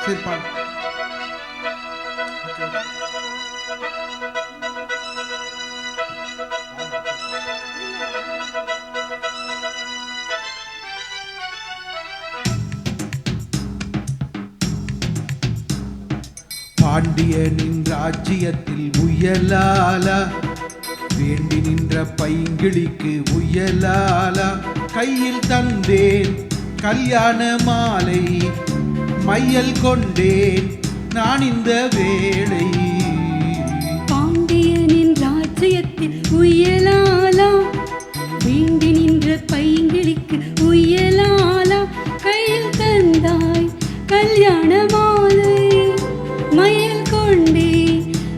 சரி பாடு. பாண்டியனின் ராஜ்யத்தில் உயலாலா, வேண்டி நின்ற பைங்கிளிக்கு உயலாலா, கையில் தந்தேன் கல்யாண மாலை, மையல் கொண்டேன் நான் இந்த வேளை. பாண்டியனின் ராஜ்யத்தில் உயலாலா, வேண்டி நின்ற பைங்கிளிக்கு உயலாலா, கையில் தந்தாய் கல்யாண மாலை, மயில் கொண்டே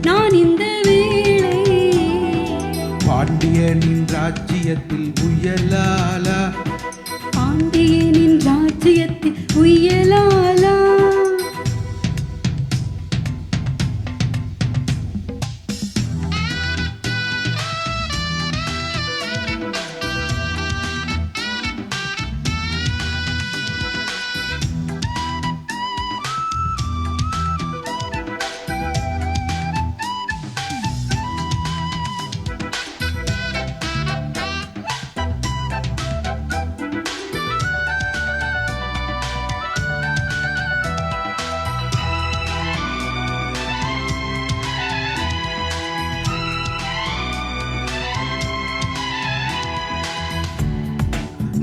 நான் இந்த வேளை. பாண்டியனின் ராஜ்யத்தில் உயலாலா, பாண்டியனின் ராஜ்யத்தில் உயலாலா.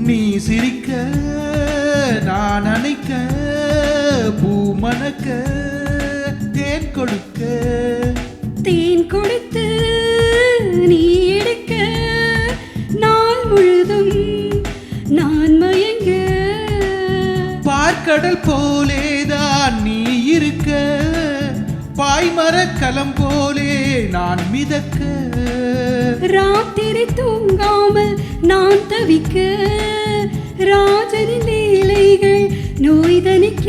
நீ சிரிக்க நான் அணைக்க, பூ மணக்க தேன் கொடுக்க, தேன் கொடுத்து நீ எடுக்க, நாள் முழுதும் நான் மயங்க. பார்க்கடல் போலேதான் நீ இருக்க, பாய்மரக்கலம் போலே நான் மிதக்க. ராத்திரி தூங்காமல் நான் தவிக்க, ராஜனின் லீலைகள் நோய் தணிக்க.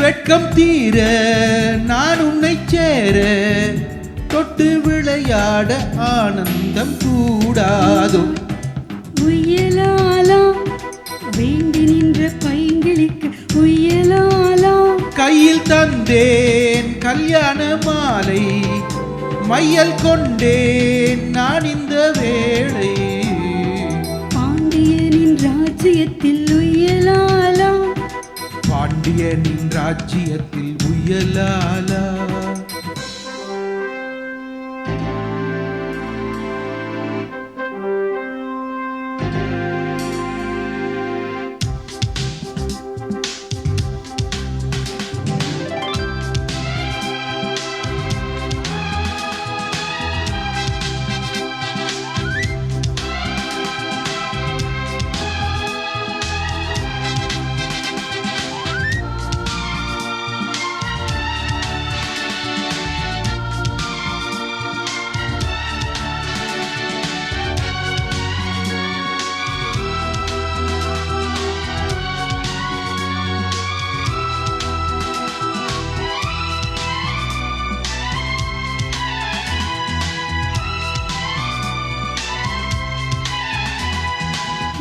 வெட்கம் தீர நான் உன்னை சேர, தொட்டு விளையாட ஆனந்தம் கூடாதோ. உயலாலா, வேண்டி நின்ற பைங்கிளிக்கு உயலாலா, கையில் தந்தேன் கல்யாண மாலை, மையல் கொண்டேன் நான் இந்த வேளை. பாண்டியனின் ராஜ்யத்தில் உயலாலா, பாண்டியனின் ராஜ்யத்தில் உயலாலா.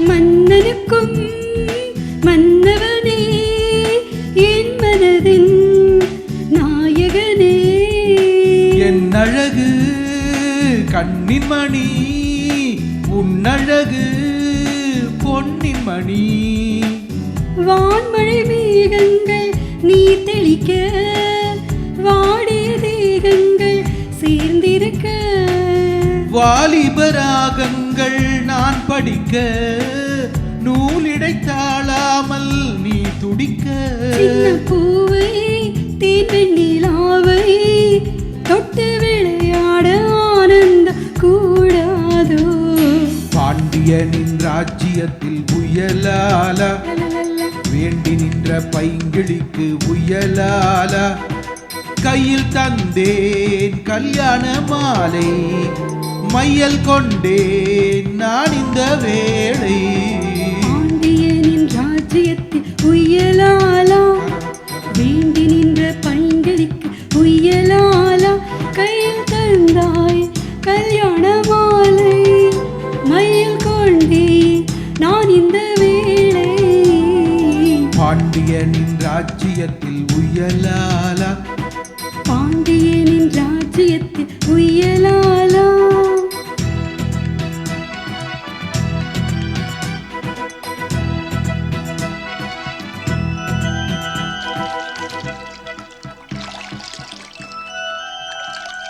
மன்னனுக்கும் மன்னவனே, என் மனதின் நாயகனே. என் அழகு கண்ணின் மணி, உன்னழகு பொன்னின் மணி. வான்மழை மேகங்கள் நீ தெளிக்க, வாடிய தேகங்கள் சேர்ந்திருக்க. வாலிபராகங்கள் நான் படிக்க, நூலிடை தாழாமல் நீ துடிக்க. சின்ன பூவை தேன் வெண்ணிலாவை தொட்டு விளையாட ஆனந்தம் கூடாதோ. பாண்டியனின் ராஜ்யத்தில் உயலாலா, வேண்டி நின்ற பைங்கிளிக்கு உயலாலா, கையில் தந்தேன் கல்யாண மாலை, மையல் கொண்டேன் நான் இந்த வேளை. பாண்டியனின் ராஜ்யத்தில் உயலாலா, வேண்டி நின்ற பைங்கிளிக்கு உயலாலா, கையில் தந்தாய் கல்யாண மாலை, மயில் கொண்டே நான் இந்த வேளை. பாண்டியனின் ராஜ்ஜியத்தில் உயலாலா பாண்டியனின் ராஜ்யத்தில்